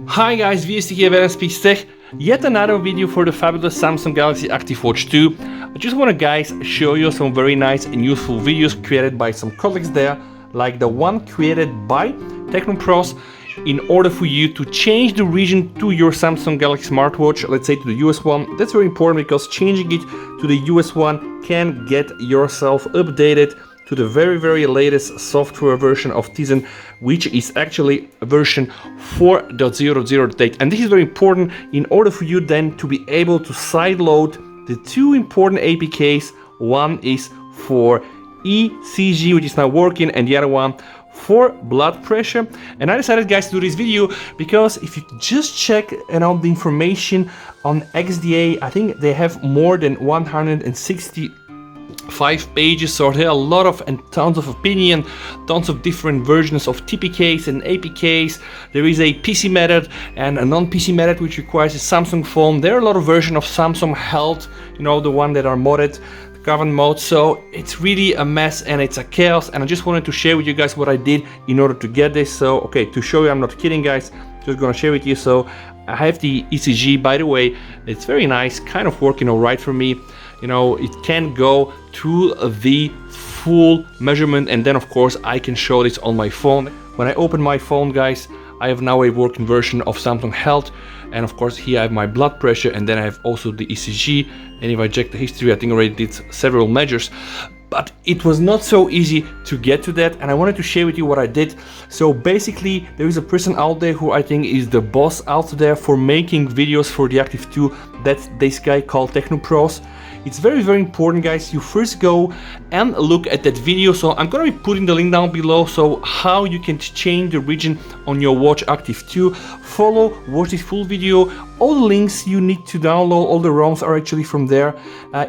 Hi guys, VST here with Speaks Tech. Yet another video for the fabulous Samsung Galaxy Active Watch 2. I just want to guys show you some very nice and useful videos created by some colleagues there, like the one created by TechnoProz in order for you to change the region to your Samsung Galaxy smartwatch, let's say to the US one. That's very important because changing it to the US one can get yourself updated to the very latest software version of Tizen, which is actually version 4.0.0. And this is very important in order for you then to be able to sideload the two important APKs. One is for ECG, which is now working, and the other one for blood pressure. And I decided, guys, to do this video because if you just check the information on XDA, I think they have more than 165 pages, so there are a lot of and tons of opinion, tons of different versions of TPKs and APKs. There is a PC method and a non-PC method which requires a Samsung phone. There are a lot of versions of Samsung Health, the one that are modded, the government mode. So it's really a mess and it's a chaos, and I just wanted to share with you guys what I did in order to get this. So okay, to show you, I'm not kidding guys, just gonna share with you. So I have the ECG, by the way, it's very nice, kind of working all right for me. It can go to the full measurement, and then of course I can show this on my phone. When I open my phone, guys, I have now a working version of Samsung Health, and of course here I have my blood pressure, and then I have also the ECG. And if I check the history, I think I already did several measures, but it was not so easy to get to that, and I wanted to share with you what I did. So basically, there is a person out there who I think is the boss out there for making videos for the Active 2. That's this guy called TechnoProz. It's very important, guys. You first go and look at that video. So I'm gonna be putting the link down below, so how you can change the region on your watch Active 2. Follow, watch this full video. All the links you need to download, all the ROMs are actually from there.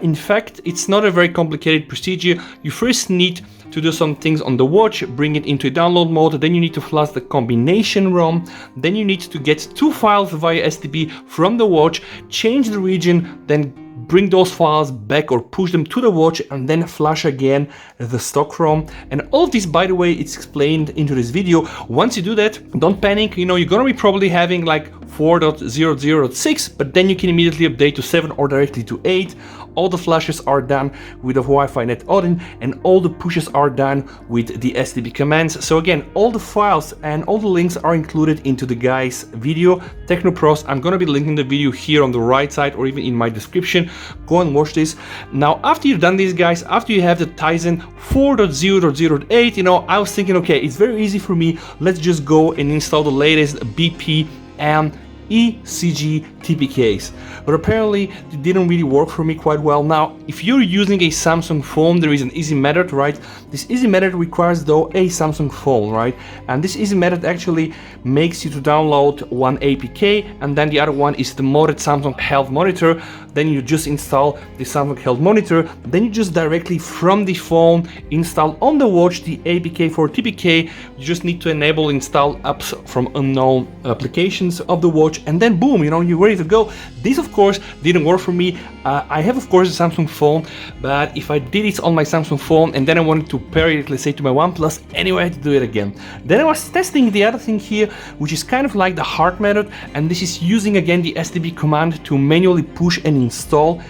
In fact, it's not a very complicated procedure. You first need to do some things on the watch, bring it into download mode, then you need to flash the combination ROM, then you need to get two files via SDB from the watch, change the region, then bring those files back or push them to the watch, and then flash again the stock ROM. And all of this, by the way, it's explained into this video. Once you do that, don't panic. You're gonna be probably having like 4.0.0.6, but then you can immediately update to 7 or directly to 8. All the flashes are done with the Wi-Fi net Odin, and all the pushes are done with the SDB commands. So again, all the files and all the links are included into the guy's video, TechnoProz. I'm gonna be linking the video here on the right side or even in my description. Go and watch this. Now, after you've done this, guys, after you have the Tizen 4.0.0.8, I was thinking, okay, it's very easy for me. Let's just go and install the latest BP and ECG.TPKs, but apparently it didn't really work for me quite well. Now, if you're using a Samsung phone, there is an easy method, right? This easy method requires though a Samsung phone, right? And this easy method actually makes you to download one APK, and then the other one is the modded Samsung Health monitor. Then you just install the Samsung Health monitor, then you just directly from the phone install on the watch the APK for TPK. You just need to enable install apps from unknown applications of the watch, and then boom, you're ready to go. This of course didn't work for me. I have of course a Samsung phone, but if I did it on my Samsung phone and then I wanted to pair it, let's say, to my OnePlus, anyway, I had to do it again. Then I was testing the other thing here, which is kind of like the hard method, and this is using again the SDB command to manually push and install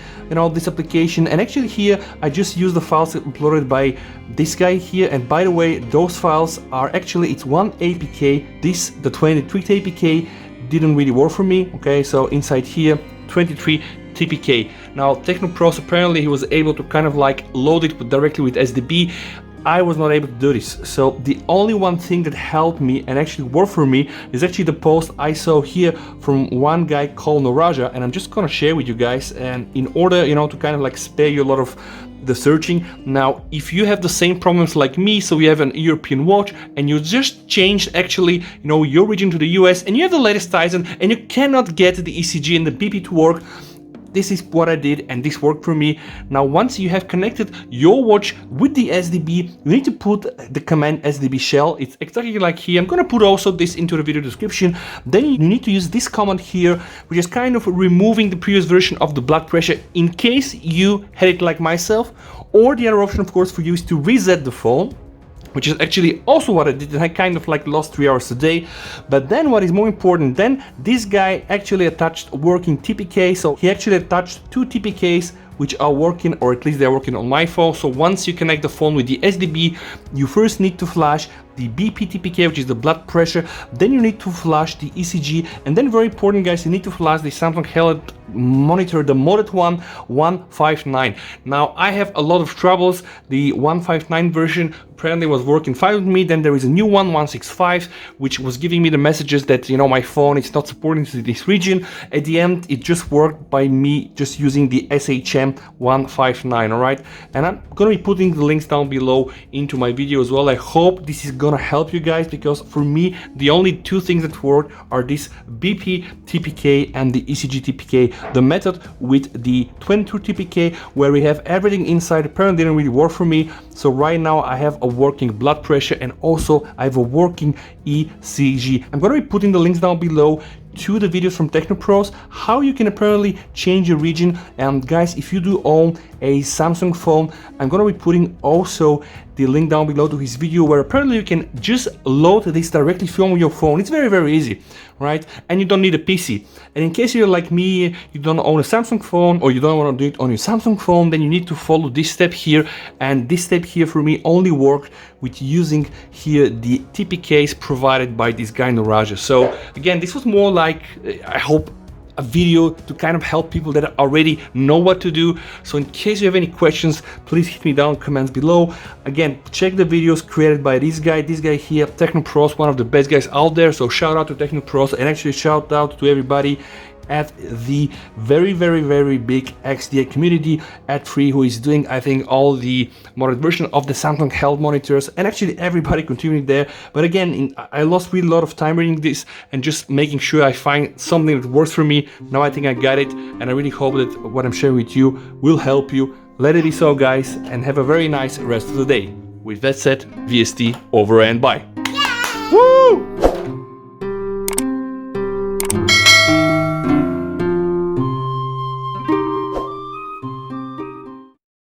this application. And actually here I just use the files uploaded by this guy here, and by the way, those files are actually, it's one APK. The 23 APK didn't really work for me. Okay, so inside here 23 TPK. Now TechnoProz, apparently he was able to kind of like load it directly with SDB. I was not able to do this. So the only one thing that helped me and actually worked for me is actually the post I saw here from one guy called Noraja, and I'm just gonna share with you guys, and in order to kind of like spare you a lot of the searching. Now, if you have the same problems like me, so you have an European watch and you just changed actually your region to the US, and you have the latest Tizen and you cannot get the ECG and the BP to work, this is what I did, and this worked for me. Now, once you have connected your watch with the SDB, you need to put the command SDB shell. It's exactly like here. I'm gonna put also this into the video description. Then you need to use this command here, which is kind of removing the previous version of the blood pressure in case you had it like myself. Or the other option, of course, for you is to reset the phone. which is actually also what I did, and I kind of like lost 3 hours a day. But then what is more important, then this guy actually attached working TPK, so he actually attached 2 TPKs which are working, or at least they're working on my phone. So once you connect the phone with the SDB, you first need to flash the BP.TPK, which is the blood pressure, then you need to flash the ECG, and then very important guys, you need to flash the Samsung Health monitor, the modded one, 159. Now I have a lot of troubles. The 159 version apparently was working fine with me. Then there is a new one, 165, which was giving me the messages that, you know, my phone is not supporting this region. At the end, it just worked by me just using the SHM 159, all right? And I'm gonna be putting the links down below into my video as well. I hope this is gonna help you guys, because for me, the only 2 things that work are this BP.TPK and the ECG.TPK. The method with the 22 TPK, where we have everything inside, apparently didn't really work for me. So right now I have a working blood pressure, and also I have a working ECG. I'm going to be putting the links down below to the videos from TechnoProz, how you can apparently change your region. And guys, if you do own a Samsung phone, I'm going to be putting also the link down below to his video, where apparently you can just load this directly from your phone. It's very, very easy, right? And you don't need a PC. And in case you're like me, you don't own a Samsung phone, or you don't want to do it on your Samsung phone, then you need to follow this step here. And this step here for me only worked with using here the TPKs provided by this guy Nuraja. So again, this was more like, I hope, a video to kind of help people that already know what to do. So in case you have any questions, please hit me down in comments below. Again, check the videos created by this guy here, TechnoProz, one of the best guys out there. So shout out to TechnoProz, and actually shout out to everybody at the very, very, very big XDA community at Free, who is doing, I think, all the modded version of the Samsung Health monitors, and actually everybody continuing there. But again, I lost really a lot of time reading this and just making sure I find something that works for me. Now I think I got it, and I really hope that what I'm sharing with you will help you. Let it be so, guys, and have a very nice rest of the day. With that said, VST over and bye.